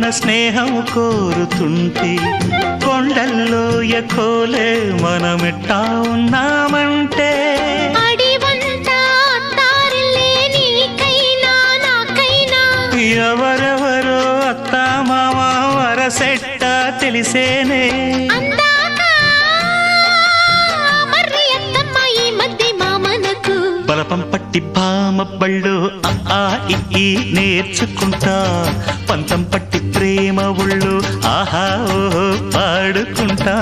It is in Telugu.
మన స్నేహం కోరుతుంటే కొండల్లో ఎకోలే మనమిట్టా ఉన్నామంటే ఎవరెవరో అత్తా మామ వరసెట్ట తెలిసేనే బలపం పట్టి భామ బళ్ళు ఆ ఈ నేర్చుకుంటా పంతం పట్టి ప్రేమ ఒళ్ళు ఆహా ఓహో పాడుకుంటా